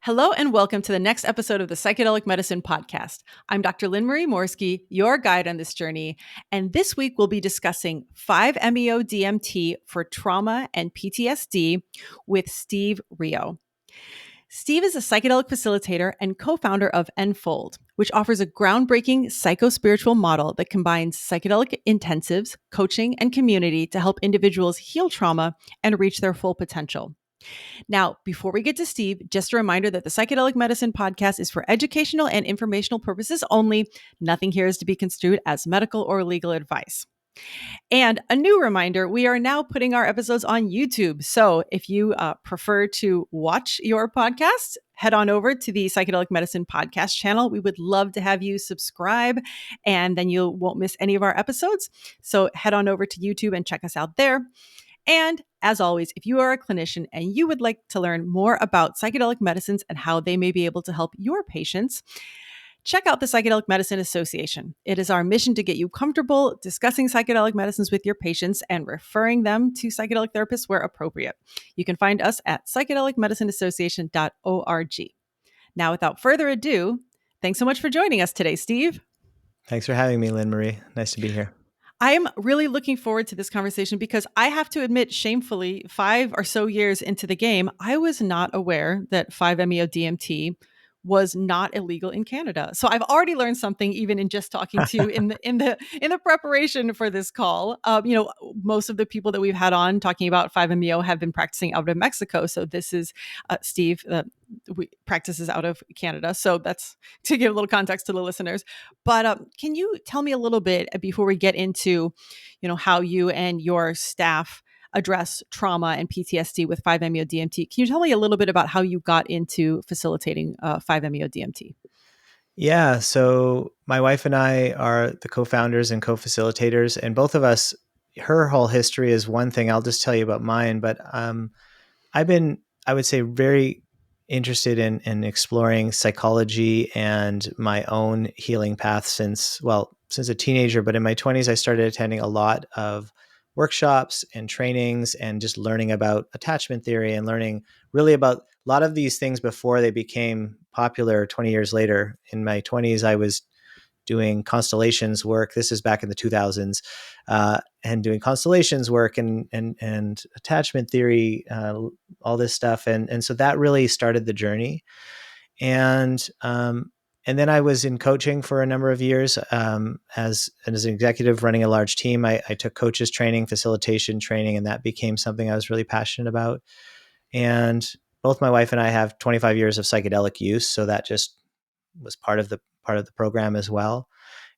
Hello and welcome to the next episode of the Psychedelic Medicine Podcast. I'm Dr. Lynn Marie Morsky, your guide on this journey, and this week we'll be discussing 5-MeO DMT for trauma and PTSD with Steve Rio. Steve is a psychedelic facilitator and co-founder of Enfold, which offers a groundbreaking psychospiritual model that combines psychedelic intensives, coaching, and community to help individuals heal trauma and reach their full potential. Now, before we get to Steve, just a reminder that the Psychedelic Medicine Podcast is for educational and informational purposes only. Nothing here is to be construed as medical or legal advice. And a new reminder, we are now putting our episodes on YouTube. So if you prefer to watch your podcast, head on over to the Psychedelic Medicine Podcast channel. We would love to have you subscribe, and then you won't miss any of our episodes. So head on over to YouTube and check us out there. And as always, if you are a clinician and you would like to learn more about psychedelic medicines and how they may be able to help your patients, check out the Psychedelic Medicine Association. It is our mission to get you comfortable discussing psychedelic medicines with your patients and referring them to psychedelic therapists where appropriate. You can find us at psychedelicmedicineassociation.org. Now, without further ado, thanks so much for joining us today, Steve. Thanks for having me, Lynn Marie. Nice to be here. I'm really looking forward to this conversation because I have to admit, shamefully, 5 or so years into the game, I was not aware that 5-MeO DMT was not illegal in Canada. So I've already learned something even in just talking to you in the preparation for this call. Most of the people that we've had on talking about 5-MeO have been practicing out of Mexico. So this is Steve. Practices out of Canada. So that's to give a little context to the listeners. But can you tell me a little bit before we get into, how you and your staff address trauma and PTSD with 5-MeO DMT? Can you tell me a little bit about how you got into facilitating 5-MeO DMT? Yeah. So my wife and I are the co-founders and co-facilitators, and both of us, her whole history is one thing. I'll just tell you about mine, but I've been, I would say, very interested in exploring psychology and my own healing path since a teenager. But in my 20s, I started attending a lot of workshops and trainings and just learning about attachment theory and learning really about a lot of these things before they became popular 20 years later. In my 20s, I was doing constellations work. This is back in the 2000s, and doing constellations work and attachment theory, all this stuff. And so that really started the journey. And then I was in coaching for a number of years, as an executive running a large team. I took coaches training, facilitation training, and that became something I was really passionate about. And both my wife and I have 25 years of psychedelic use. So that just was part of the program as well.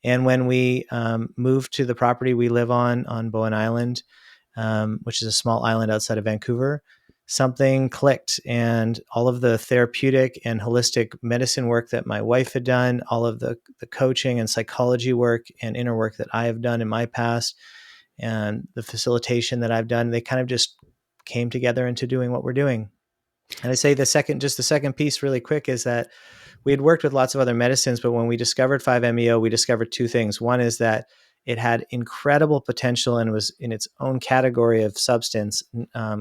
And when we moved to the property we live on Bowen Island, which is a small island outside of Vancouver, something clicked, and all of the therapeutic and holistic medicine work that my wife had done, all of the coaching and psychology work and inner work that I have done in my past, and the facilitation that I've done, they kind of just came together into doing what we're doing. And I say the second piece really quick is that we had worked with lots of other medicines, but when we discovered 5-MeO, we discovered two things. One is that it had incredible potential and was in its own category of substance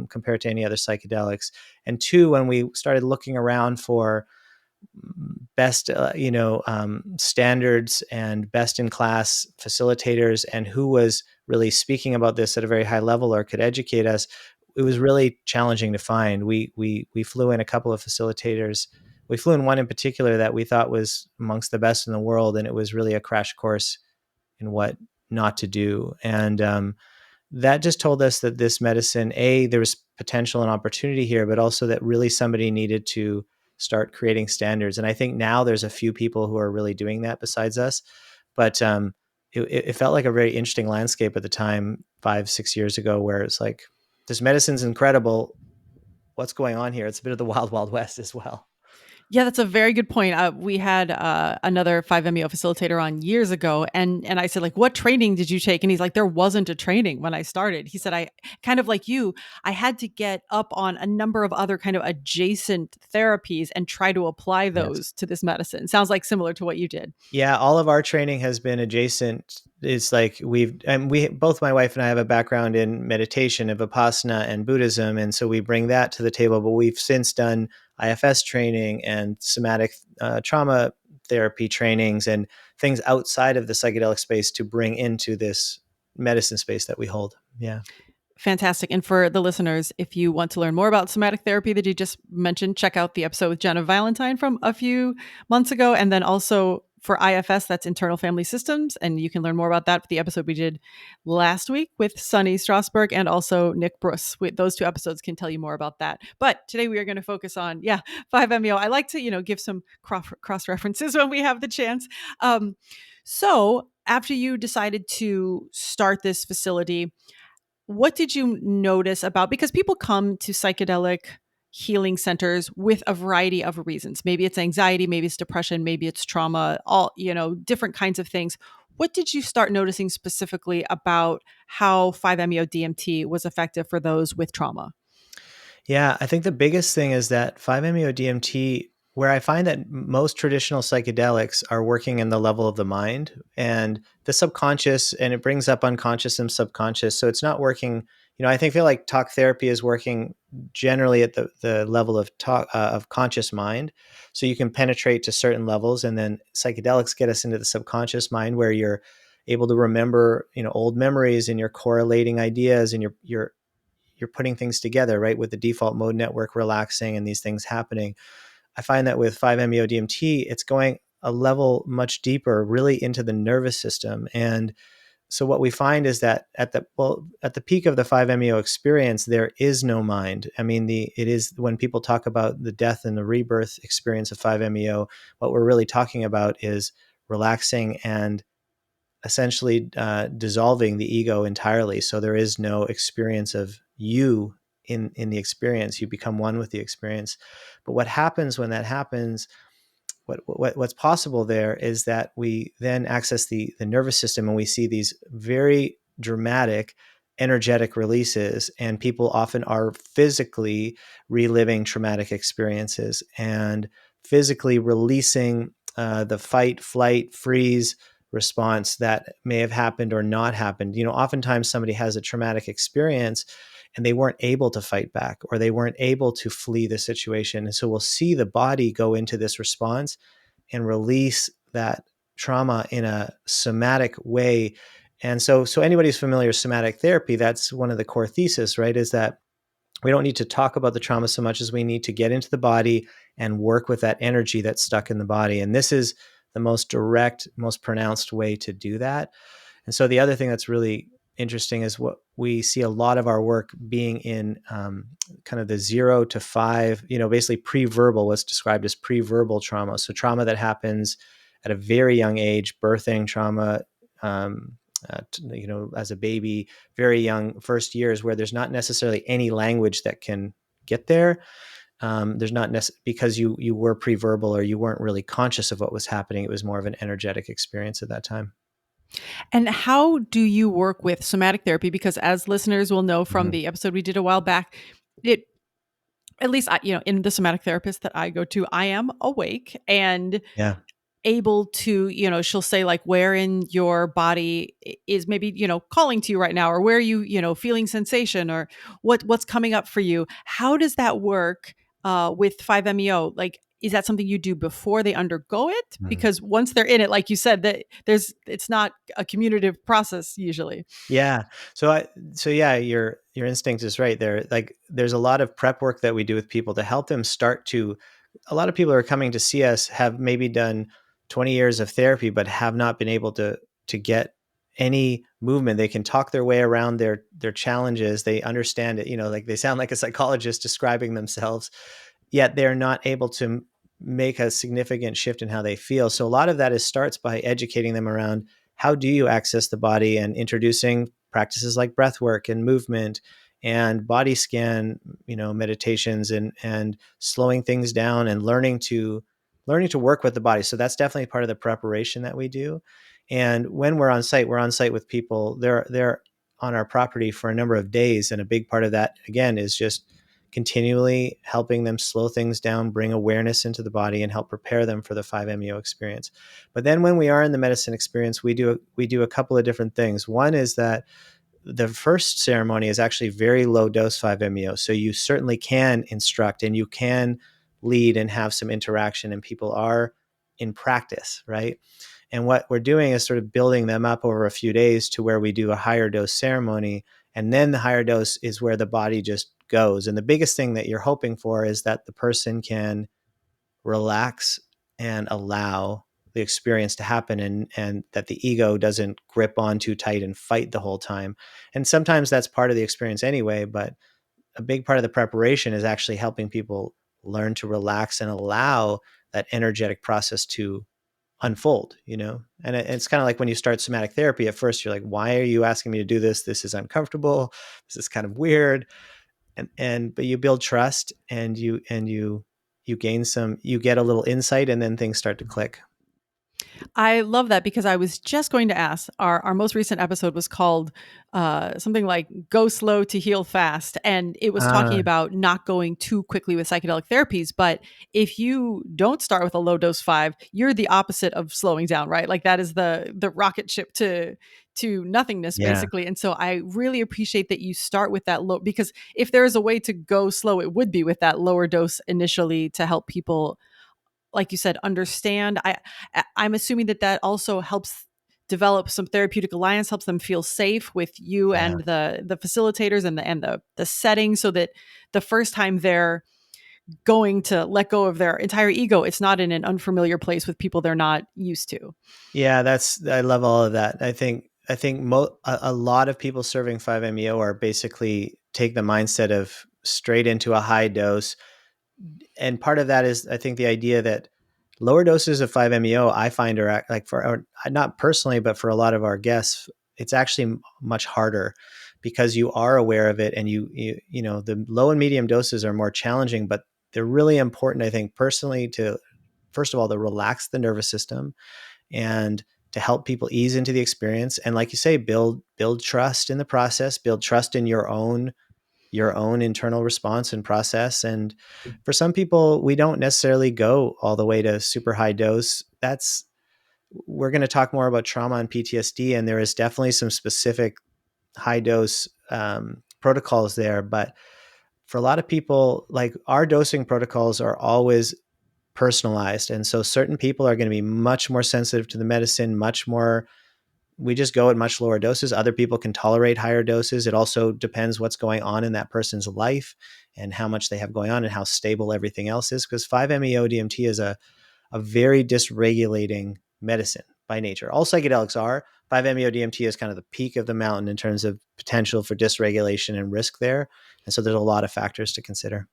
compared to any other psychedelics. And two, when we started looking around for best, standards and best in class facilitators and who was really speaking about this at a very high level or could educate us, it was really challenging to find. We flew in a couple of facilitators. We flew in one in particular that we thought was amongst the best in the world, and it was really a crash course in what not to do. And that just told us that this medicine, there was potential and opportunity here, but also that really somebody needed to start creating standards. And I think now there's a few people who are really doing that besides us. But it felt like a very interesting landscape at the time, 5-6 years ago, where it's like, this medicine's incredible. What's going on here? It's a bit of the wild, wild west as well. Yeah, that's a very good point. We had another 5-MeO facilitator on years ago, and I said, like, what training did you take? And he's like, there wasn't a training when I started. He said, I kind of like you, I had to get up on a number of other kind of adjacent therapies and try to apply those to this medicine. Sounds like similar to what you did. Yeah, all of our training has been adjacent. It's like both my wife and I have a background in meditation, of Vipassana and Buddhism. And so we bring that to the table, but we've since done IFS training and somatic trauma therapy trainings and things outside of the psychedelic space to bring into this medicine space that we hold. Yeah. Fantastic. And for the listeners, if you want to learn more about somatic therapy that you just mentioned, check out the episode with Jenna Valentine from a few months ago. And then also for IFS, that's internal family systems. And you can learn more about that for the episode we did last week with Sunny Strasberg and also Nick Bruce. Those two episodes can tell you more about that. But today we are going to focus on, 5-MeO. I like to, give some cross references when we have the chance. So after you decided to start this facility, what did you notice about, because people come to psychedelic healing centers with a variety of reasons. Maybe it's anxiety, maybe it's depression, maybe it's trauma, all, different kinds of things. What did you start noticing specifically about how 5-MeO DMT was effective for those with trauma? Yeah, I think the biggest thing is that 5-MeO DMT, where I find that most traditional psychedelics are working in the level of the mind and the subconscious, and it brings up unconscious and subconscious. So it's not working, I feel like talk therapy is working generally at the level of of conscious mind. So you can penetrate to certain levels, and then psychedelics get us into the subconscious mind where you're able to remember, old memories, and you're correlating ideas, and you're putting things together, right? With the default mode network relaxing and these things happening. I find that with 5-MeO DMT, it's going a level much deeper, really into the nervous system. And so what we find is that at the peak of the 5-MeO experience, there is no mind. I mean, it is when people talk about the death and the rebirth experience of 5-MeO, what we're really talking about is relaxing and essentially dissolving the ego entirely. So there is no experience of you in the experience. You become one with the experience. But what happens when that happens, what's possible there is that we then access the nervous system, and we see these very dramatic energetic releases, and people often are physically reliving traumatic experiences and physically releasing the fight, flight, freeze response that may have happened or not happened. Oftentimes somebody has a traumatic experience and they weren't able to fight back, or they weren't able to flee the situation. And so we'll see the body go into this response and release that trauma in a somatic way. And so anybody who's familiar with somatic therapy, that's one of the core thesis, right? Is that we don't need to talk about the trauma so much as we need to get into the body and work with that energy that's stuck in the body. And this is the most direct, most pronounced way to do that. And so the other thing that's really interesting is what we see a lot of our work being in kind of the 0 to 5, basically pre-verbal, what's described as pre-verbal trauma. So trauma that happens at a very young age, birthing trauma, as a baby, very young, first years, where there's not necessarily any language that can get there. There's not because you were pre-verbal, or you weren't really conscious of what was happening. It was more of an energetic experience at that time. And how do you work with somatic therapy? Because as listeners will know from the episode we did a while back, at least in the somatic therapist that I go to, I am awake and able to, she'll say like, where in your body is maybe, calling to you right now, or where you, feeling sensation, or what's coming up for you. How does that work with 5-MeO? Like, is that something you do before they undergo it? Because once they're in it, like you said, that it's not a commutative process usually. Yeah. Your instinct is right there. Like, there's a lot of prep work that we do with people to help them start to. A lot of people who are coming to see us have maybe done 20 years of therapy, but have not been able to get any movement. They can talk their way around their challenges. They understand it. Like they sound like a psychologist describing themselves, yet they're not able to make a significant shift in how they feel. So a lot of that starts by educating them around how do you access the body, and introducing practices like breath work and movement and body scan, meditations, and slowing things down and learning to work with the body. So that's definitely part of the preparation that we do. And when we're on site with people. They're on our property for a number of days. And a big part of that, again, is just continually helping them slow things down, bring awareness into the body, and help prepare them for the 5-MeO experience. But then when we are in the medicine experience, we do a couple of different things. One is that the first ceremony is actually very low dose 5-MeO. So you certainly can instruct, and you can lead and have some interaction, and people are in practice, right? And what we're doing is sort of building them up over a few days to where we do a higher dose ceremony. And then the higher dose is where the body just goes. And the biggest thing that you're hoping for is that the person can relax and allow the experience to happen, and that the ego doesn't grip on too tight and fight the whole time. And sometimes that's part of the experience anyway, but a big part of the preparation is actually helping people learn to relax and allow that energetic process to unfold, And it's kind of like when you start somatic therapy, at first you're like, why are you asking me to do this? This is uncomfortable. This is kind of weird. But you build trust, and you gain you get a little insight, and then things start to click. I love that, because I was just going to ask. Our most recent episode was called something like "Go Slow to Heal Fast," and it was talking about not going too quickly with psychedelic therapies. But if you don't start with a low dose 5, you're the opposite of slowing down, right? Like that is the rocket ship to nothingness, Yeah. basically. And so I really appreciate that you start with that low, because if there is a way to go slow, it would be with that lower dose initially, to help people, like you said, understand. I'm assuming that also helps develop some therapeutic alliance, helps them feel safe with you and the facilitators and the setting, so that the first time they're going to let go of their entire ego, it's not in an unfamiliar place with people they're not used to. Yeah, I love all of that. I think a lot of people serving 5-MeO are basically take the mindset of straight into a high dose. And part of that is, I think, the idea that lower doses of 5-MeO, I find, are like, not personally, but for a lot of our guests, it's actually much harder, because you are aware of it, and the low and medium doses are more challenging, but they're really important, I think, personally, to, first of all, to relax the nervous system and to help people ease into the experience. And like you say, build trust in the process, build trust in your own internal response and process. And for some people, we don't necessarily go all the way to super high dose. We're going to talk more about trauma and PTSD, and there is definitely some specific high dose protocols there. But for a lot of people, like, our dosing protocols are always personalized. And so certain people are going to be much more sensitive to the medicine, we just go at much lower doses. Other people can tolerate higher doses. It also depends what's going on in that person's life and how much they have going on and how stable everything else is. Because 5-MeO DMT is a very dysregulating medicine by nature. All psychedelics are. 5-MeO DMT is kind of the peak of the mountain in terms of potential for dysregulation and risk there. And so there's a lot of factors to consider.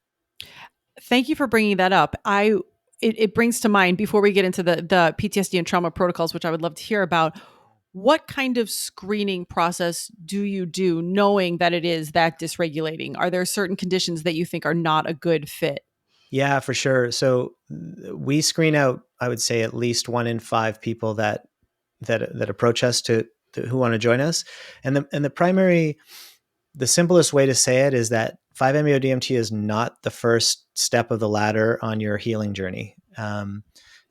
Thank you for bringing that up. It brings to mind, before we get into the PTSD and trauma protocols, which I would love to hear about, what kind of screening process do you do, knowing that it is that dysregulating? Are there certain conditions that you think are not a good fit? Yeah, for sure. So we screen out, I would say, at least 1 in 5 people that approach us to who want to join us. And the simplest way to say it is that 5-MeO DMT is not the first step of the ladder on your healing journey.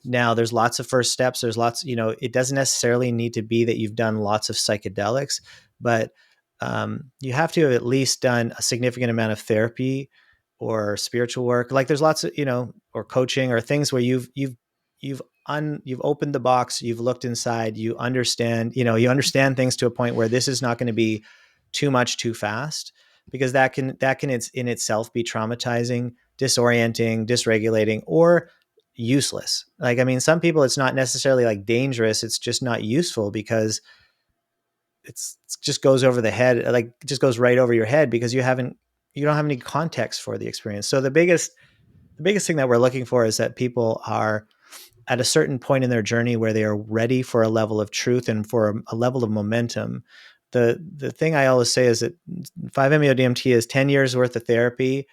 Now, there's lots of first steps. There's lots, it doesn't necessarily need to be that you've done lots of psychedelics, but you have to have at least done a significant amount of therapy or spiritual work. Like, there's lots of, or coaching, or things where you've opened the box, you've looked inside, you understand things to a point where this is not going to be too much too fast, because that can in itself be traumatizing, disorienting, dysregulating, or useless. Like, I mean, some people, it's not necessarily like dangerous, it's just not useful, because it just goes over the head, like it just goes right over your head, because you don't have any context for the experience. So the biggest thing that we're looking for is that people are at a certain point in their journey where they are ready for a level of truth and for a level of momentum. The thing I always say is that 5-MeO DMT is 10 years worth of therapy.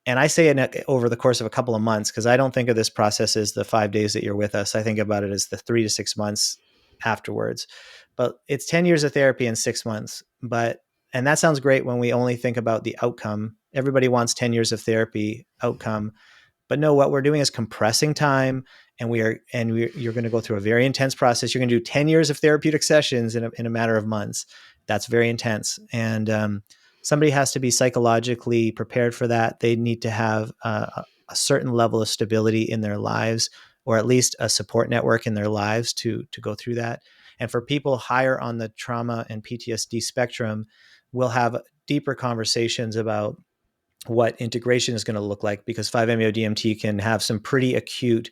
And I say it over the course of a couple of months, because I don't think of this process as the 5 days that you're with us. I think about it as the 3 to 6 months afterwards. But it's 10 years of therapy in 6 months. And that sounds great when we only think about the outcome. Everybody wants 10 years of therapy outcome. But no, what we're doing is compressing time, and you're going to go through a very intense process. You're going to do 10 years of therapeutic sessions in a matter of months. That's very intense. And somebody has to be psychologically prepared for that. They need to have a certain level of stability in their lives, or at least a support network in their lives to go through that. And for people higher on the trauma and PTSD spectrum, we'll have deeper conversations about what integration is going to look like, because 5-MeO DMT can have some pretty acute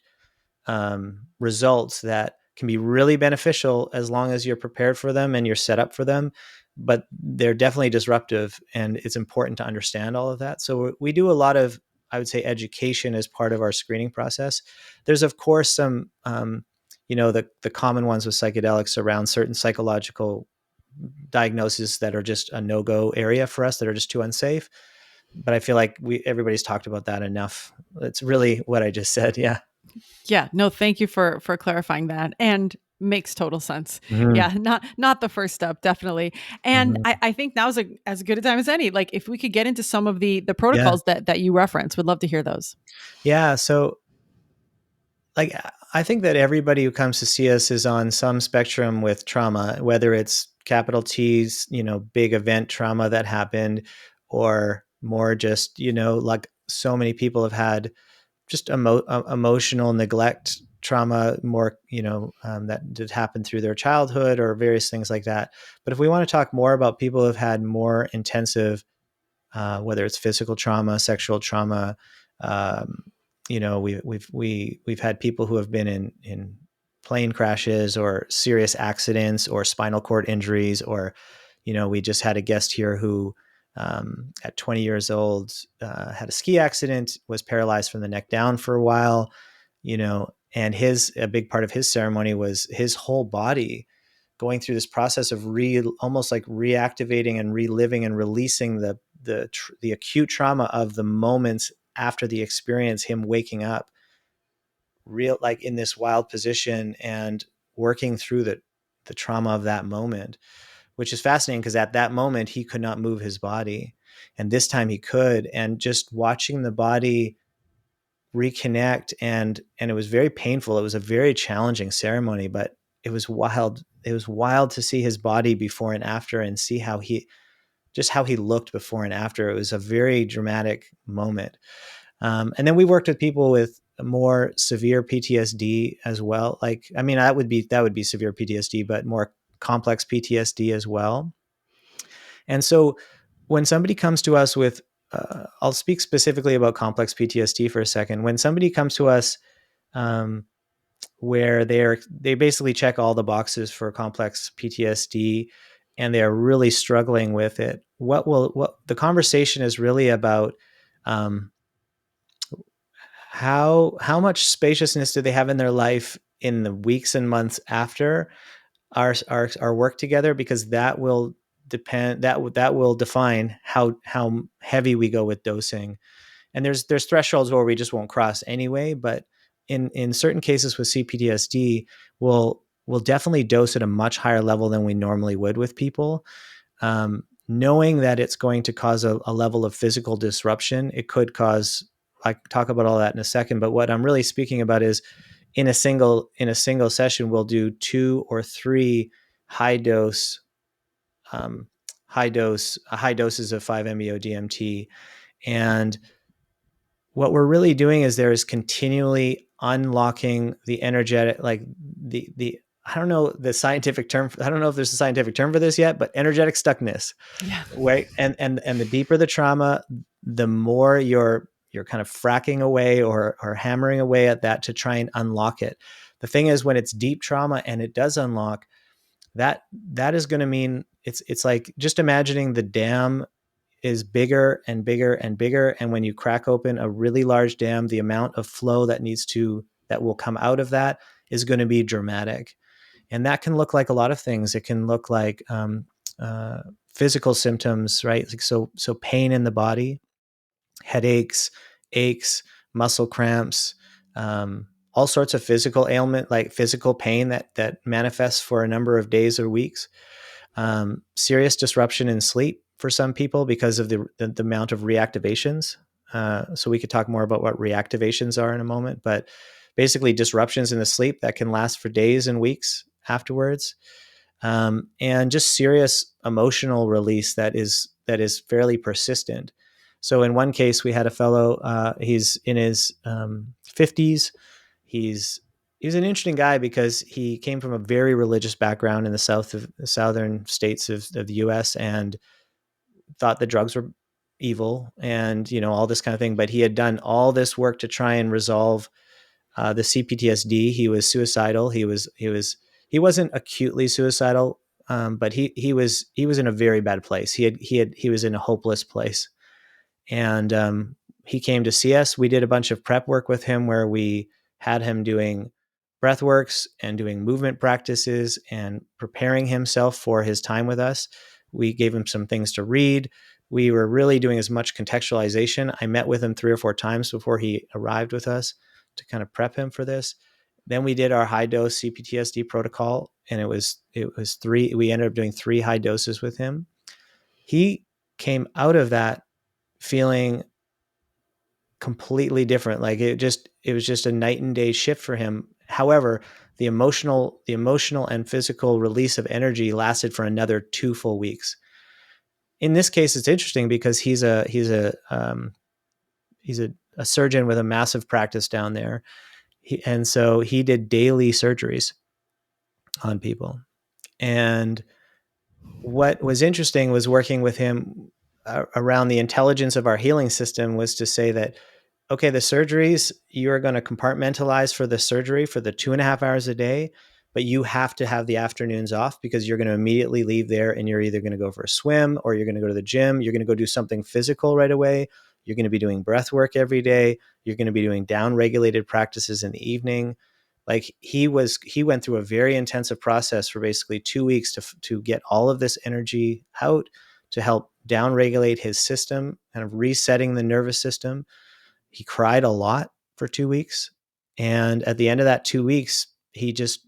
results that can be really beneficial as long as you're prepared for them and you're set up for them. But they're definitely disruptive, and it's important to understand all of that. So we do a lot of, I would say, education as part of our screening process. There's, of course, some, the common ones with psychedelics around certain psychological diagnoses that are just a no-go area for us, that are just too unsafe. But I feel like everybody's talked about that enough. It's really what I just said. Yeah. Yeah, no, thank you for clarifying that, and makes total sense. Mm-hmm. Yeah, not the first step, definitely. And Mm-hmm. I think now's as good a time as any. Like, if we could get into some of the Yeah. protocols that you reference, would love to hear those. Yeah. So, like, I think that everybody who comes to see us is on some spectrum with trauma, whether it's capital T's, big event trauma that happened, or more just, like so many people have had just emotional neglect trauma, more, that did happen through their childhood or various things like that. But if we want to talk more about people who have had more intensive, whether it's physical trauma, sexual trauma, um, we've had people who have been in plane crashes or serious accidents or spinal cord injuries, or, we just had a guest here who, at 20 years old, had a ski accident, was paralyzed from the neck down for a while, and a big part of his ceremony was his whole body going through this process of almost like reactivating and reliving and releasing the acute trauma of the moments after the experience, him waking up real, like in this wild position, and working through the trauma of that moment, which is fascinating because at that moment he could not move his body, and this time he could. And just watching the body reconnect, and it was very painful. It was a very challenging ceremony, but it was wild. It was wild to see his body before and after, and see how he looked before and after. It was a very dramatic moment. And then we worked with people with more severe PTSD as well. Like, I mean, that would be severe PTSD, but more complex PTSD as well. And so when somebody comes to us with, I'll speak specifically about complex PTSD for a second. When somebody comes to us, where they basically check all the boxes for complex PTSD, and they're really struggling with it, what the conversation is really about, how much spaciousness do they have in their life in the weeks and months after our work together, because that will define how heavy we go with dosing. And there's thresholds where we just won't cross anyway, but in certain cases with CPTSD, we'll definitely dose at a much higher level than we normally would with people, knowing that it's going to cause a level of physical disruption. It could cause, I can talk about all that in a second, but what I'm really speaking about is in a single session, we'll do 2 or 3 high doses of 5-MeO DMT. And what we're really doing is there is continually unlocking the energetic, like the I don't know the scientific term. I don't know if there's a scientific term for this yet, but energetic stuckness. Yeah. Right. And the deeper the trauma, the more you're kind of fracking away or hammering away at that to try and unlock it. The thing is, when it's deep trauma and it does unlock, that is going to mean it's like just imagining the dam is bigger and bigger and bigger. And when you crack open a really large dam, the amount of flow that will come out of that is going to be dramatic. And that can look like a lot of things. It can look like physical symptoms, right? Like so pain in the body, headaches, aches, muscle cramps, all sorts of physical ailment, like physical pain that manifests for a number of days or weeks. Serious disruption in sleep for some people because of the amount of reactivations. So we could talk more about what reactivations are in a moment, but basically disruptions in the sleep that can last for days and weeks afterwards. And just serious emotional release that is fairly persistent. So in one case, we had a fellow, he's in his 50s. He's an interesting guy because he came from a very religious background in the southern states of the US, and thought the drugs were evil and, all this kind of thing. But he had done all this work to try and resolve the CPTSD. He was suicidal. He wasn't acutely suicidal, but he was in a very bad place. He was in a hopeless place, and he came to see us. We did a bunch of prep work with him where we had him doing breath works and doing movement practices and preparing himself for his time with us. We gave him some things to read. We were really doing as much contextualization. I met with him 3 or 4 times before he arrived with us to kind of prep him for this. Then we did our high dose CPTSD protocol, and it was 3. We ended up doing 3 high doses with him. He came out of that feeling completely different. Like it was just a night and day shift for him. However, the emotional and physical release of energy lasted for another 2 full weeks. In this case, it's interesting because he's a surgeon with a massive practice down there. And so he did daily surgeries on people. And what was interesting was working with him around the intelligence of our healing system was to say that, okay, the surgeries, you are going to compartmentalize for the surgery for the 2.5 hours a day, but you have to have the afternoons off because you're going to immediately leave there and you're either going to go for a swim or you're going to go to the gym. You're going to go do something physical right away. You're going to be doing breath work every day. You're going to be doing down-regulated practices in the evening. Like he went through a very intensive process for basically 2 weeks to get all of this energy out, to help down-regulate his system, kind of resetting the nervous system. He cried a lot for 2 weeks. And at the end of that 2 weeks, he just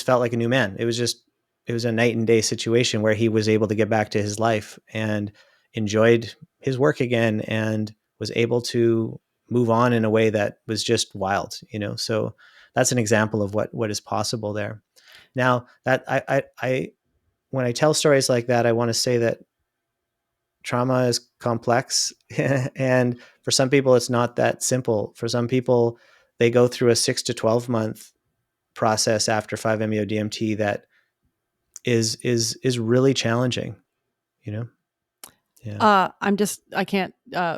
felt like a new man. It was a night and day situation where he was able to get back to his life and enjoyed his work again and was able to move on in a way that was just wild, So that's an example of what is possible there. Now that I when I tell stories like that, I want to say that trauma is complex and for some people it's not that simple. For some people, they go through a 6 to 12 month process after 5-MeO DMT that is really challenging, Yeah. I can't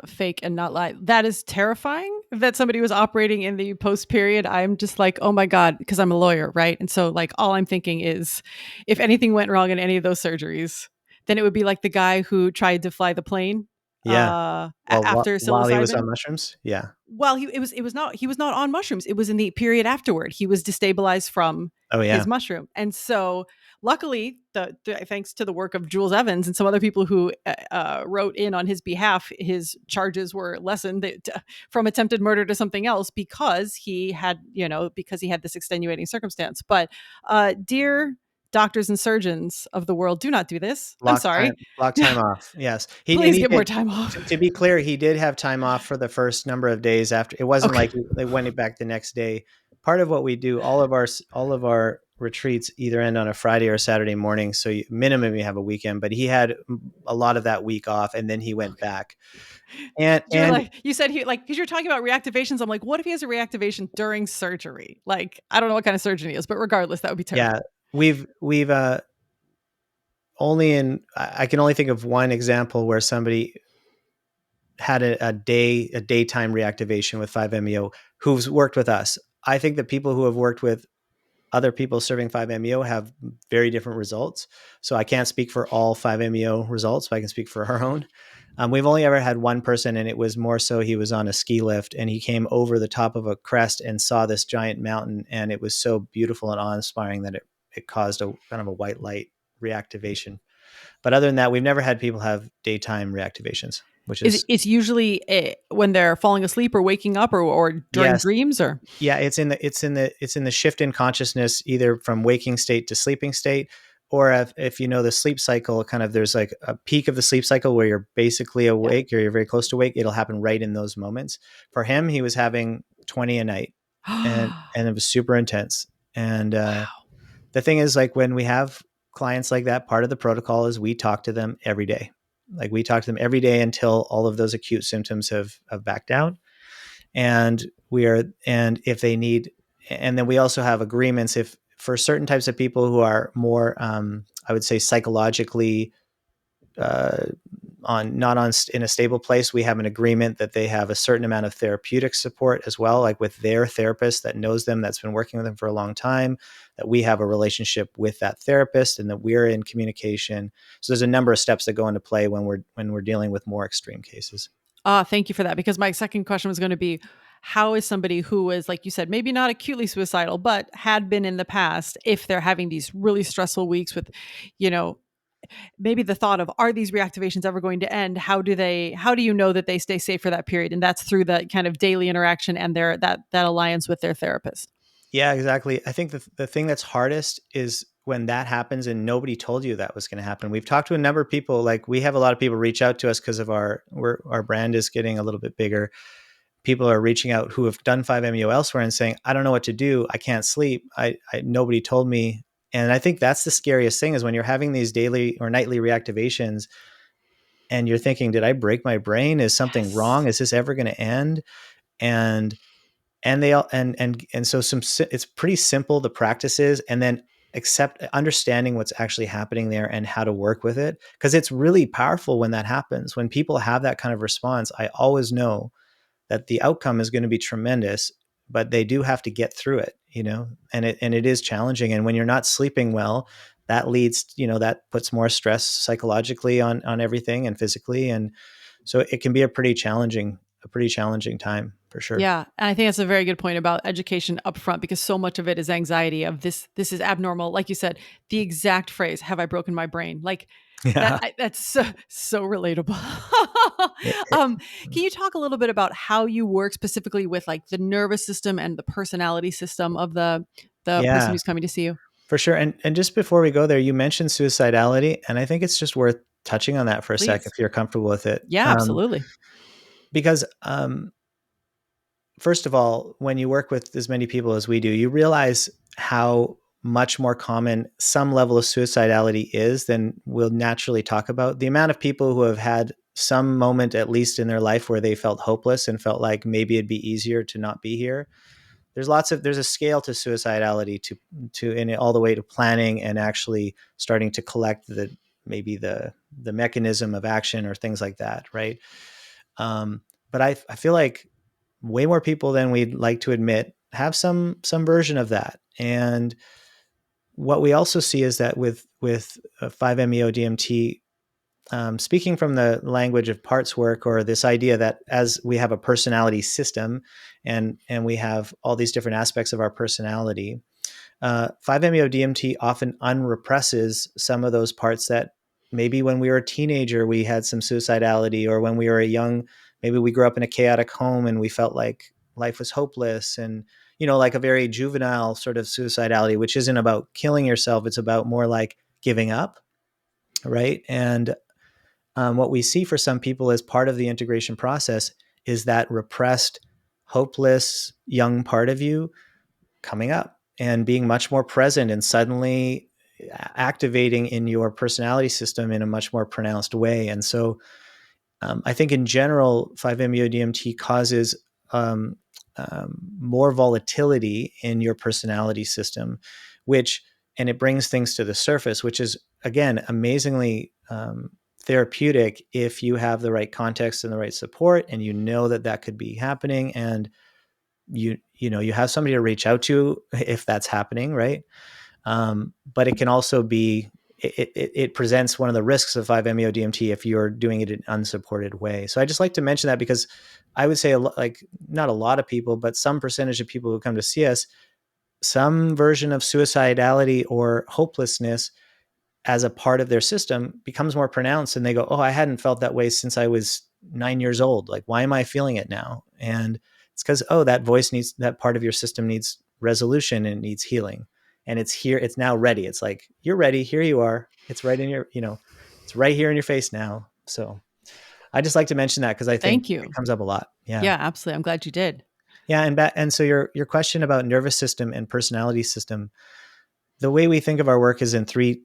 fake and not lie. That is terrifying that somebody was operating in the post period. I'm just like, oh my God, because I'm a lawyer, right? And so like all I'm thinking is if anything went wrong in any of those surgeries, then it would be like the guy who tried to fly the plane Yeah. Well, after while he was psilocybin. on mushrooms. Yeah. Well, he was not on mushrooms. It was in the period afterward. He was destabilized from Oh his yeah. mushroom, and so luckily, thanks to the work of Jules Evans and some other people who wrote in on his behalf, his charges were lessened from attempted murder to something else because he had this extenuating circumstance. But dear doctors and surgeons of the world, do not do this. I'm sorry. Block time off. Yes. Please He get more did, time off. to be clear, he did have time off for the first number of days after. It wasn't Okay. like they went back the next day. Part of what we do, all of our retreats either end on a Friday or a Saturday morning. So minimum you have a weekend, but he had a lot of that week off and then he went back. You're And like, you said he like, because you're talking about reactivations. I'm like, what if he has a reactivation during surgery? Like, I don't know what kind of surgeon he is, but regardless, that would be terrifying. yeah, we've I can only think of one example where somebody had a daytime reactivation with 5-MeO who's worked with us. I think that people who have worked with other people serving 5-MeO have very different results. So I can't speak for all 5-MeO results, but I can speak for our own. We've only ever had one person, and it was more so he was on a ski lift and he came over the top of a crest and saw this giant mountain, and it was so beautiful and awe-inspiring that it caused a kind of a white light reactivation. But other than that, we've never had people have daytime reactivations, which is It's usually when they're falling asleep or waking up or during yes. dreams or. Yeah, it's in the shift in consciousness, either from waking state to sleeping state, or if you know the sleep cycle, kind of there's like a peak of the sleep cycle where you're basically awake or you're very close to awake. It'll happen right in those moments. For him, he was having 20 a night, and it was super intense. And Wow. the thing is, like when we have clients like that, part of the protocol is we talk to them every day. Like we talk to them every day until all of those acute symptoms have backed out. And if they need, and then we also have agreements if for certain types of people who are more, I would say psychologically, uh, not on in a stable place, we have an agreement that they have a certain amount of therapeutic support as well, like with their therapist that knows them, that's been working with them for a long time, that we have a relationship with that therapist and that we're in communication. So there's a number of steps that go into play when we're dealing with more extreme cases. Thank you for that, because my second question was going to be, how is somebody who is, like you said, maybe not acutely suicidal, but had been in the past, if they're having these really stressful weeks with, you know, maybe the thought of, are these reactivations ever going to end? How do you know that they stay safe for that period? And that's through that kind of daily interaction and that alliance with their therapist. Yeah, exactly. I think the thing that's hardest is when that happens and nobody told you that was going to happen. We've talked to a number of people, like we have a lot of people reach out to us because of our brand is getting a little bit bigger. People are reaching out who have done 5-MeO elsewhere and saying, I don't know what to do. I can't sleep. Nobody told me. And I think that's the scariest thing, is when you're having these daily or nightly reactivations and you're thinking, did I break my brain? Is something wrong? Is this ever going to end? And they all, and so it's pretty simple, the practices, and then understanding what's actually happening there and how to work with it. Cause it's really powerful when that happens. When people have that kind of response, I always know that the outcome is going to be tremendous, but they do have to get through it, and it is challenging. And when you're not sleeping well, that leads, that puts more stress psychologically on everything and physically. And so it can be a pretty challenging time for sure. Yeah. And I think that's a very good point about education up front, because so much of it is anxiety of this is abnormal. Like you said, the exact phrase, have I broken my brain? Like Yeah. that's so relatable. Can you talk a little bit about how you work specifically with like the nervous system and the personality system of the person who's coming to see you? For sure. And just before we go there, you mentioned suicidality, and I think it's just worth touching on that for a sec, if you're comfortable with it. Yeah, absolutely. Because first of all, when you work with as many people as we do, you realize how much more common some level of suicidality is than we'll naturally talk about. The amount of people who have had some moment, at least in their life, where they felt hopeless and felt like maybe it'd be easier to not be here. There's a scale to suicidality and all the way to planning and actually starting to collect the mechanism of action or things like that. Right. But I feel like way more people than we'd like to admit have some version of that. And what we also see is that with 5-MeO DMT, speaking from the language of parts work, or this idea that as we have a personality system and we have all these different aspects of our personality, 5-MeO DMT often unrepresses some of those parts that maybe when we were a teenager, we had some suicidality, or when we were maybe we grew up in a chaotic home and we felt like life was hopeless, and, like a very juvenile sort of suicidality, which isn't about killing yourself. It's about more like giving up. Right. And what we see for some people as part of the integration process is that repressed, hopeless young part of you coming up and being much more present and suddenly activating in your personality system in a much more pronounced way. And so I think in general, 5-MeO DMT causes more volatility in your personality system, and it brings things to the surface, which is, again, amazingly therapeutic if you have the right context and the right support, and that could be happening, and you have somebody to reach out to if that's happening, right? But it can also be, it presents one of the risks of 5-MeO DMT if you're doing it in an unsupported way. So I just like to mention that, because I would say not a lot of people, but some percentage of people who come to see us, some version of suicidality or hopelessness as a part of their system becomes more pronounced, and they go, oh, I hadn't felt that way since I was 9 years old. Like, why am I feeling it now? And it's because, that part of your system needs resolution and needs healing. And it's here, it's now ready. It's like, you're ready. Here you are. It's right in your, it's right here in your face now. So I just like to mention that, because I think it comes up a lot. Yeah. Yeah, absolutely. I'm glad you did. Yeah. And so your question about nervous system and personality system, the way we think of our work is in three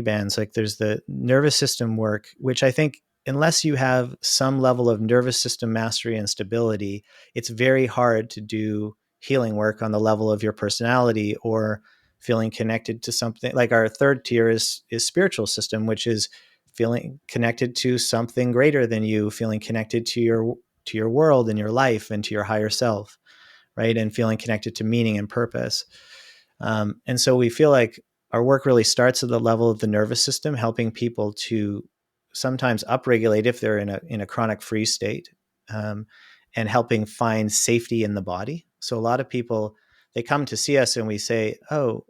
bands. Like, there's the nervous system work, which I think unless you have some level of nervous system mastery and stability, it's very hard to do healing work on the level of your personality or feeling connected to something. Like our third tier is spiritual system, which is feeling connected to something greater than you, feeling connected to your world and your life and to your higher self, right? And feeling connected to meaning and purpose. And so we feel like our work really starts at the level of the nervous system, helping people to sometimes upregulate if they're in a chronic freeze state, and helping find safety in the body. So a lot of people, they come to see us and we say, "Oh,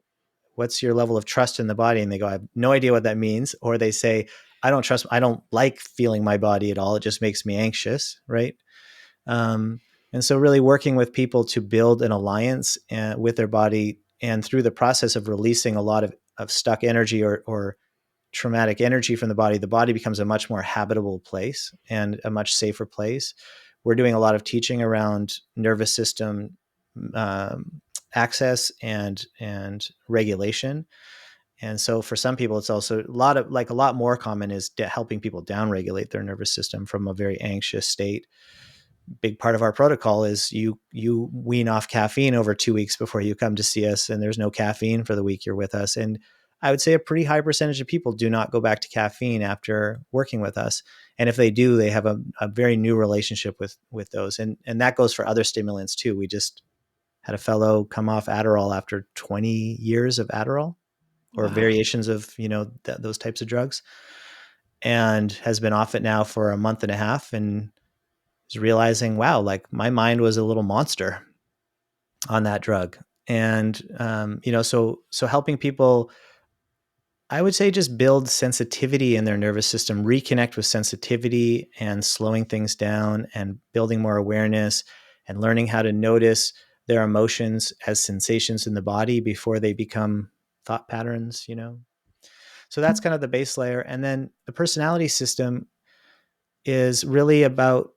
what's your level of trust in the body?" And they go, "I have no idea what that means." Or they say, I don't like feeling my body at all. It just makes me anxious." Right. And so really working with people to build an alliance with their body, and through the process of releasing a lot of stuck energy or traumatic energy from the body becomes a much more habitable place and a much safer place. We're doing a lot of teaching around nervous system access and regulation. And so for some people, it's also a lot more common is helping people downregulate their nervous system from a very anxious state. Big part of our protocol is you wean off caffeine over 2 weeks before you come to see us, and there's no caffeine for the week you're with us. And I would say a pretty high percentage of people do not go back to caffeine after working with us. And if they do, they have a very new relationship with those. And that goes for other stimulants too. We just had a fellow come off Adderall after 20 years of Adderall or Wow. variations of, those types of drugs, and has been off it now for a month and a half, and is realizing, wow, like my mind was a little monster on that drug. And, so helping people, I would say, just build sensitivity in their nervous system, reconnect with sensitivity and slowing things down and building more awareness and learning how to notice their emotions as sensations in the body before they become thought patterns. So that's kind of the base layer. And then the personality system is really about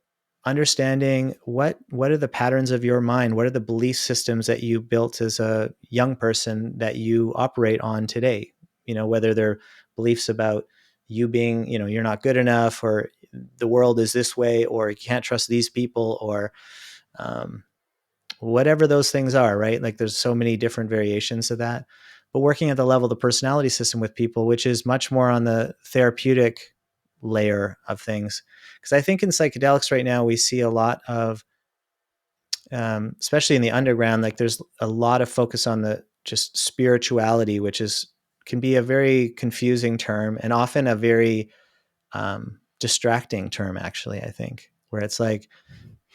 understanding what are the patterns of your mind, what are the belief systems that you built as a young person that you operate on today. Whether they're beliefs about you being, you're not good enough, or the world is this way, or you can't trust these people, or whatever those things are, right? Like there's so many different variations of that. But working at the level of the personality system with people, which is much more on the therapeutic layer of things. Because I think in psychedelics right now, we see a lot of, especially in the underground, like there's a lot of focus on the just spirituality, which can be a very confusing term and often a very distracting term, actually, I think, where it's like,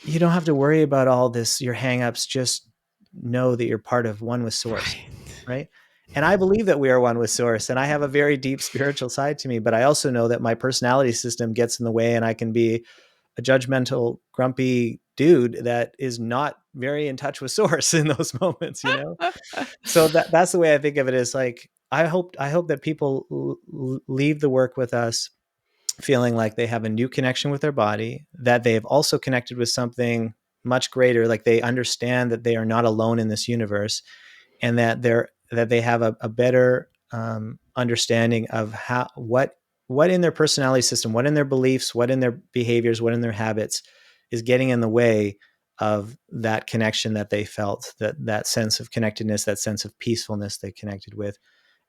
you don't have to worry about all this, your hangups, just know that you're part of one with source. Right. And I believe that we are one with source, and I have a very deep spiritual side to me, but I also know that my personality system gets in the way, and I can be a judgmental, grumpy dude that is not very in touch with source in those moments, So that's the way I think of it, is like, I hope that people leave the work with us feeling like they have a new connection with their body, that they have also connected with something much greater, like they understand that they are not alone in this universe, and that they have a better understanding of what in their personality system, what in their beliefs, what in their behaviors, what in their habits is getting in the way of that connection that they felt, that sense of connectedness, that sense of peacefulness they connected with.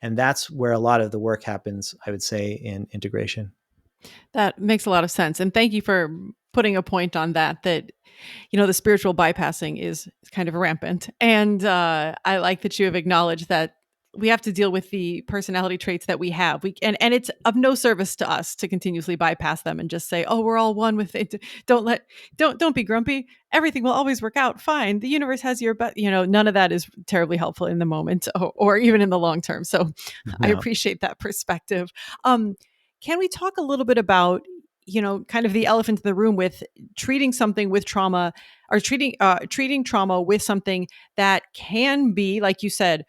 And that's where a lot of the work happens, I would say, in integration. That makes a lot of sense. And thank you for putting a point on that, the spiritual bypassing is kind of rampant. And I like that you have acknowledged that we have to deal with the personality traits that we have. And it's of no service to us to continuously bypass them and just say, "Oh, we're all one with it. Don't be grumpy. Everything will always work out fine. The universe has your butt." None of that is terribly helpful in the moment or even in the long term. So I No. appreciate that perspective. Can we talk a little bit about, kind of the elephant in the room with treating something with trauma, or treating trauma with something that can be, like you said,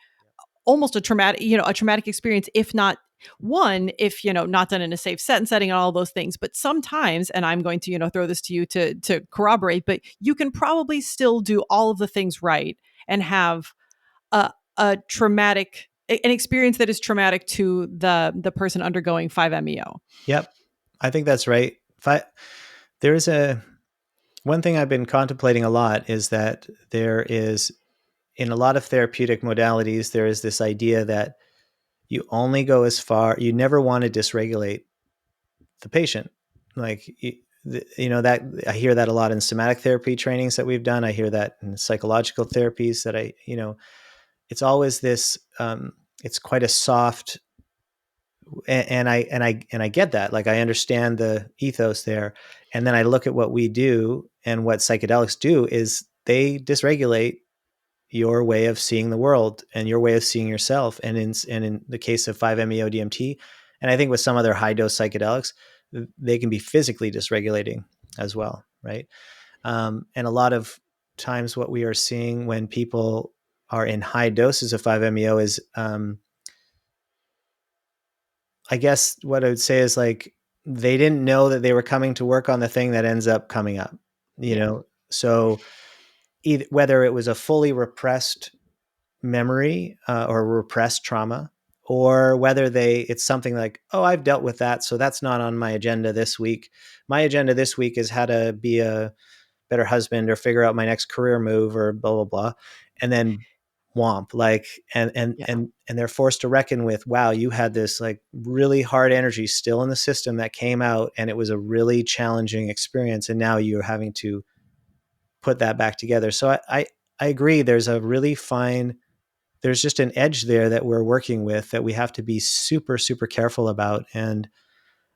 almost a traumatic experience, if not not done in a safe set and setting and all those things. But sometimes, and I'm going to, throw this to you to corroborate, but you can probably still do all of the things right and have a traumatic an experience that is traumatic to the person undergoing 5-MeO. Yep. I think that's right. There is one thing I've been contemplating a lot is that there is, in a lot of therapeutic modalities, there is this idea that you only go as far, you never want to dysregulate the patient. Like, that I hear that a lot in somatic therapy trainings that we've done. I hear that in psychological therapies that it's always this, it's quite a soft, and I get that. Like, I understand the ethos there. And then I look at what we do, and what psychedelics do is they dysregulate your way of seeing the world and your way of seeing yourself. And in the case of 5-MeO DMT, and I think with some other high dose psychedelics, they can be physically dysregulating as well, right? And a lot of times, what we are seeing when people are in high doses of 5-MeO is, I guess what I would say is, like, they didn't know that they were coming to work on the thing that ends up coming up, Yeah. So whether it was a fully repressed memory, or repressed trauma, or whether it's something like, oh, I've dealt with that, so that's not on my agenda this week. My agenda this week is how to be a better husband, or figure out my next career move, or blah blah blah. And then womp, like, Yeah. and they're forced to reckon with, wow, you had this like really hard energy still in the system that came out, and it was a really challenging experience, and now you're having to put that back together. So I agree, there's just an edge there that we're working with, that we have to be super super careful about. And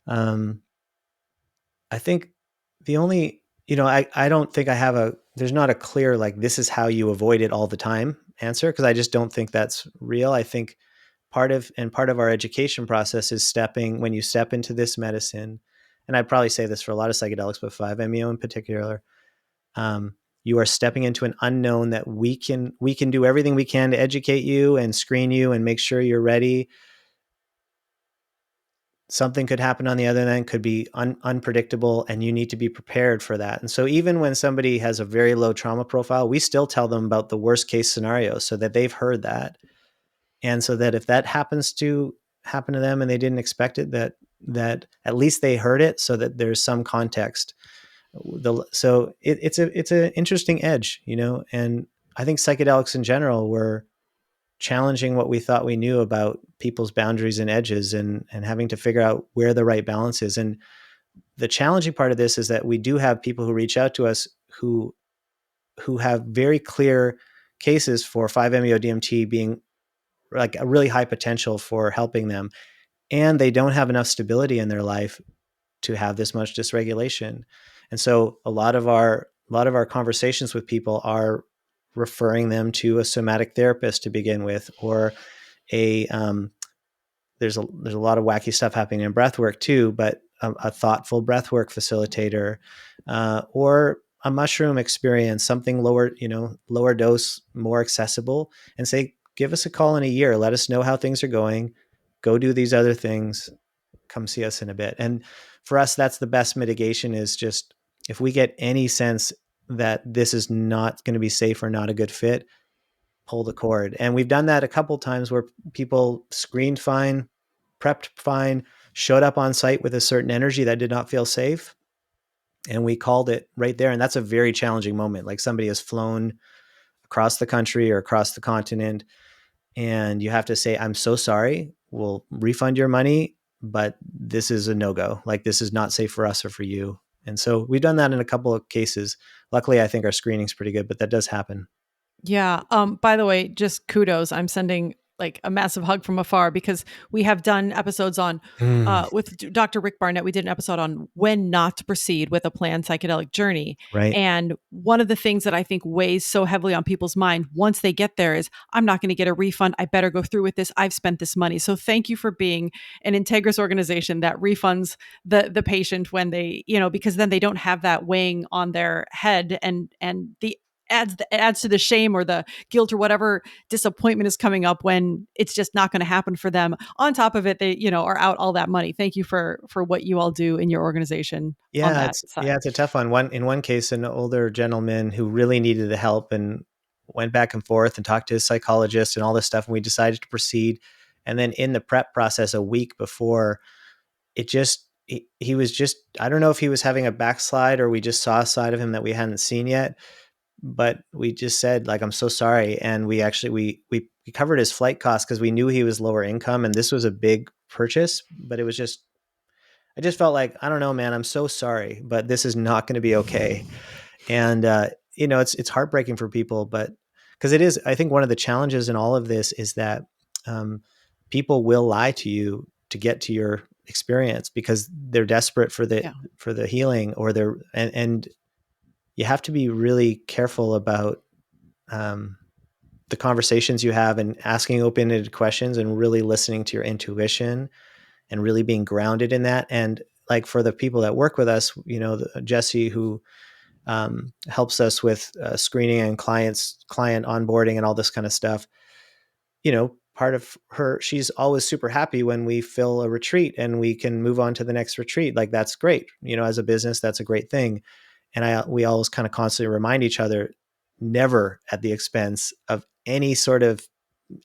um I think the only, I don't think there's not a clear, like, this is how you avoid it all the time answer, because I just don't think that's real. I think part of our education process is when you step into this medicine, and I'd probably say this for a lot of psychedelics, but 5-MeO in particular, you are stepping into an unknown that we can do everything we can to educate you and screen you and make sure you're ready. Something could happen on the other end, could be unpredictable, and you need to be prepared for that. And so even when somebody has a very low trauma profile, we still tell them about the worst case scenario, so that they've heard that. And so that if that happens to happen to them and they didn't expect it, that at least they heard it, so that there's some context. It's an interesting edge, and I think psychedelics in general were challenging what we thought we knew about people's boundaries and edges, and having to figure out where the right balance is. And the challenging part of this is that we do have people who reach out to us who have very clear cases for 5-MeO DMT being like a really high potential for helping them, and they don't have enough stability in their life to have this much dysregulation. And so a lot of our conversations with people are referring them to a somatic therapist to begin with, or a there's a lot of wacky stuff happening in breathwork too, but a thoughtful breathwork facilitator, or a mushroom experience, something lower dose, more accessible, and say, give us a call in a year, let us know how things are going, go do these other things, come see us in a bit. And for us, that's the best mitigation, is just, if we get any sense that this is not going to be safe or not a good fit, pull the cord. And we've done that a couple times, where people screened fine, prepped fine, showed up on site with a certain energy that did not feel safe, and we called it right there. And that's a very challenging moment. Like, somebody has flown across the country or across the continent, and you have to say, I'm so sorry, we'll refund your money, but this is a no-go. Like, this is not safe for us or for you. And so we've done that in a couple of cases. Luckily, I think our screening's pretty good, but that does happen. Yeah. By the way, just kudos. I'm sending like a massive hug from afar, because we have done episodes on with Dr. Rick Barnett. We did an episode on when not to proceed with a planned psychedelic journey. Right. And one of the things that I think weighs so heavily on people's mind once they get there is, I'm not going to get a refund. I better go through with this. I've spent this money. So thank you for being an integrous organization that refunds the patient when they, because then they don't have that weighing on their head, and the adds to the shame or the guilt or whatever disappointment is coming up when it's just not going to happen for them. On top of it, they are out all that money. Thank you for what you all do in your organization on Yeah, that it's side. a tough one. In one case, an older gentleman who really needed the help, and went back and forth and talked to his psychologist and all this stuff, and we decided to proceed. And then in the prep process, a week before, it just he was just, I don't know if he was having a backslide or we just saw a side of him that we hadn't seen yet, but we just said like, I'm so sorry. And we actually, we covered his flight costs because we knew he was lower income and this was a big purchase, but it was just, I just felt like, I don't know, man, I'm so sorry, but this is not going to be okay. And, it's heartbreaking for people, but because it is, I think one of the challenges in all of this is that um, people will lie to you to get to your experience because they're desperate Yeah. for the healing or and you have to be really careful about um, the conversations you have and asking open-ended questions and really listening to your intuition and really being grounded in that. And like for the people that work with us, Jesse, who helps us with screening and client onboarding and all this kind of stuff. Part of her, she's always super happy when we fill a retreat and we can move on to the next retreat. Like that's great. As a business, that's a great thing. And we always kind of constantly remind each other, never at the expense of any sort of,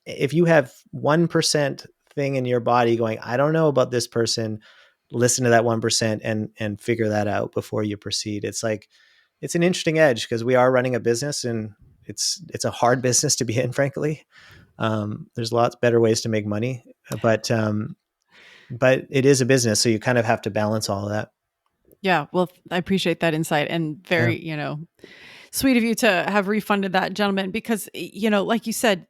if you have 1% thing in your body going, I don't know about this person, listen to that 1% and figure that out before you proceed. It's like, it's an interesting edge because we are running a business and it's a hard business to be in, frankly. There's lots better ways to make money, but it is a business. So you kind of have to balance all of that. Yeah. Well, I appreciate that insight and Yeah. very, sweet of you to have refunded that gentleman because, like you said,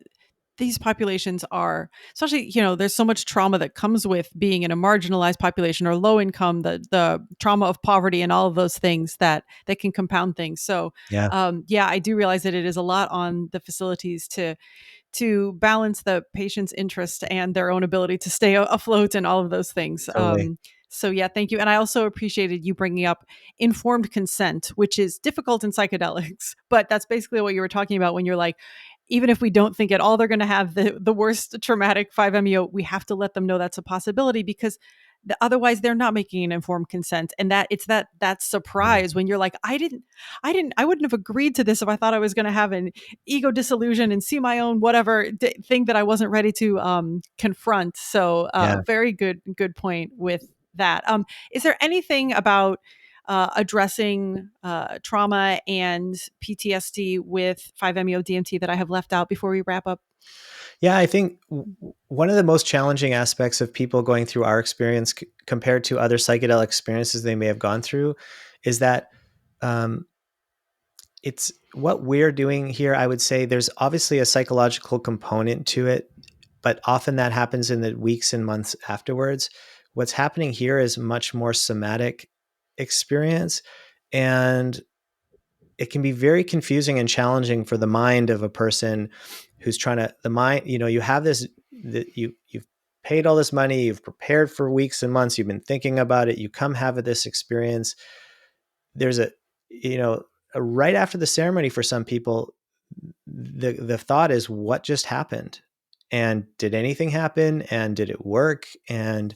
these populations are, especially, there's so much trauma that comes with being in a marginalized population or low income, the trauma of poverty and all of those things that can compound things. So, Yeah, yeah, I do realize that it is a lot on the facilities to balance the patient's interest and their own ability to stay afloat and all of those things. totally. So yeah, thank you. And I also appreciated you bringing up informed consent, which is difficult in psychedelics, but that's basically what you were talking about when you're like, even if we don't think at all they're going to have the worst traumatic 5-MeO, we have to let them know that's a possibility because otherwise they're not making an informed consent. And that it's that Yeah. surprise when you're like, I wouldn't have agreed to this if I thought I was going to have an ego disillusion and see my own whatever thing that I wasn't ready to confront. So Yeah. very good point with that. Is there anything about addressing trauma and PTSD with 5-MeO DMT that I have left out before we wrap up? Yeah, I think one of the most challenging aspects of people going through our experience compared to other psychedelic experiences they may have gone through is that um, it's what we're doing here. I would say there's obviously a psychological component to it, but often that happens in the weeks and months afterwards. What's happening here is much more somatic experience, and it can be very confusing and challenging for the mind of a person who's trying to the mind. You have this that you've paid all this money, you've prepared for weeks and months, you've been thinking about it, you come have this experience. There's you know right after the ceremony for some people, the thought is, what just happened, and did anything happen, and did it work? And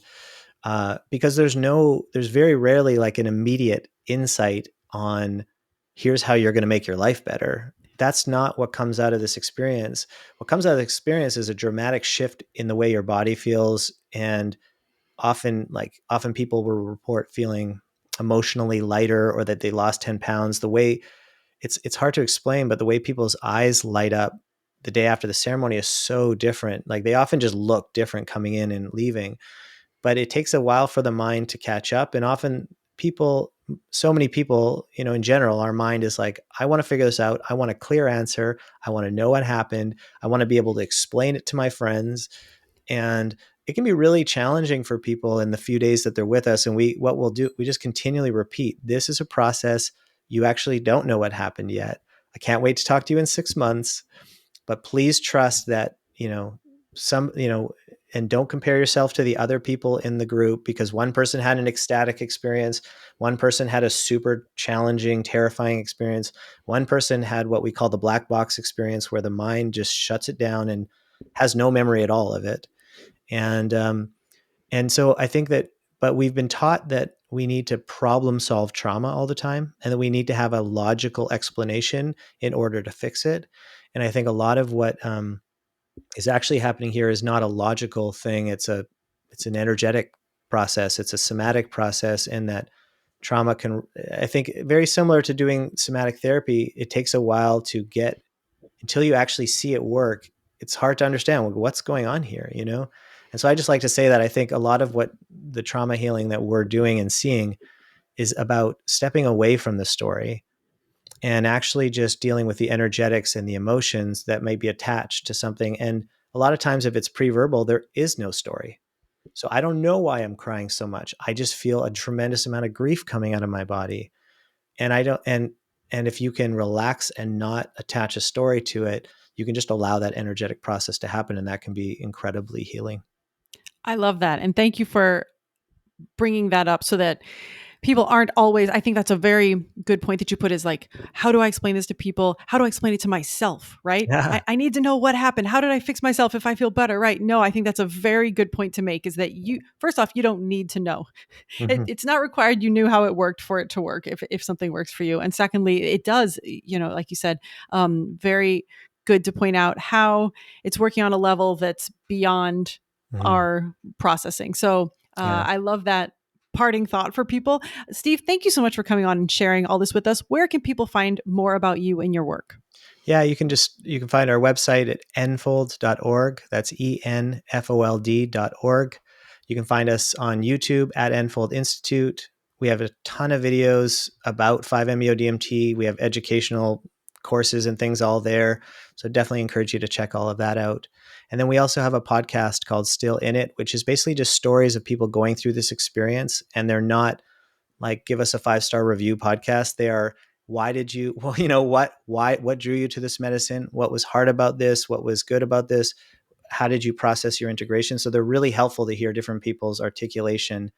because there's very rarely like an immediate insight on, here's how you're going to make your life better. That's not what comes out of this experience. What comes out of the experience is a dramatic shift in the way your body feels. And often people will report feeling emotionally lighter or that they lost 10 pounds. The way it's hard to explain, but the way people's eyes light up the day after the ceremony is so different. Like they often just look different coming in and leaving, but it takes a while for the mind to catch up. And often so many people, in general, our mind is like, I want to figure this out. I want a clear answer. I want to know what happened. I want to be able to explain it to my friends. And it can be really challenging for people in the few days that they're with us. And what we'll do, we just continually repeat, this is a process. You actually don't know what happened yet. I can't wait to talk to you in 6 months, but please trust that, some, and don't compare yourself to the other people in the group, because one person had an ecstatic experience. One person had a super challenging, terrifying experience. One person had what we call the black box experience, where the mind just shuts it down and has no memory at all of it. And so I think that, but we've been taught that we need to problem solve trauma all the time, and that we need to have a logical explanation in order to fix it. And I think a lot of what is actually happening here is not a logical thing. It's an energetic process. It's a somatic process in that trauma can, I think, very similar to doing somatic therapy. It takes a while to get until you actually see it work. It's hard to understand what's going on here, you know? And so I just like to say that I think a lot of what the trauma healing that we're doing and seeing is about stepping away from the story and actually just dealing with the energetics and the emotions that may be attached to something. And a lot of times, if it's pre-verbal, there is no story. So I don't know why I'm crying so much. I just feel a tremendous amount of grief coming out of my body. And I don't, and if you can relax and not attach a story to it, you can just allow that energetic process to happen. And that can be incredibly healing. I love that. And thank you for bringing that up so that people aren't always, I think that's a very good point that you put, is like, how do I explain this to people? How do I explain it to myself? Right. Yeah. I need to know what happened. How did I fix myself if I feel better? Right. No, I think that's a very good point to make, is that you, first off, you don't need to know. Mm-hmm. It's not required you knew how it worked for it to work if something works for you. And secondly, it does, like you said, very good to point out how it's working on a level that's beyond Mm-hmm. our processing. So Yeah. I love that parting thought for people. Steve, thank you so much for coming on and sharing all this with us. Where can people find more about you and your work? Yeah, you can find our website at enfold.org. That's enfold.org. You can find us on YouTube at Enfold Institute. We have a ton of videos about 5-MeO DMT. We have educational courses and things all there. So definitely encourage you to check all of that out. And then we also have a podcast called Still In It, which is basically just stories of people going through this experience. And they're not like give us a 5-star review podcast. They are, why did you, well, what drew you to this medicine? What was hard about this? What was good about this? How did you process your integration? So they're really helpful to hear different people's articulation.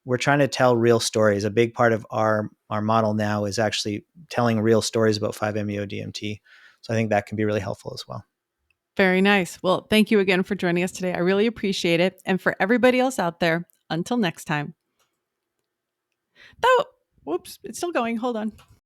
We're trying to tell real stories. A big part of our model now is actually telling real stories about 5-MeO DMT. So I think that can be really helpful as well. Very nice. Well, thank you again for joining us today. I really appreciate it. And for everybody else out there, until next time. Though, whoops, it's still going. Hold on.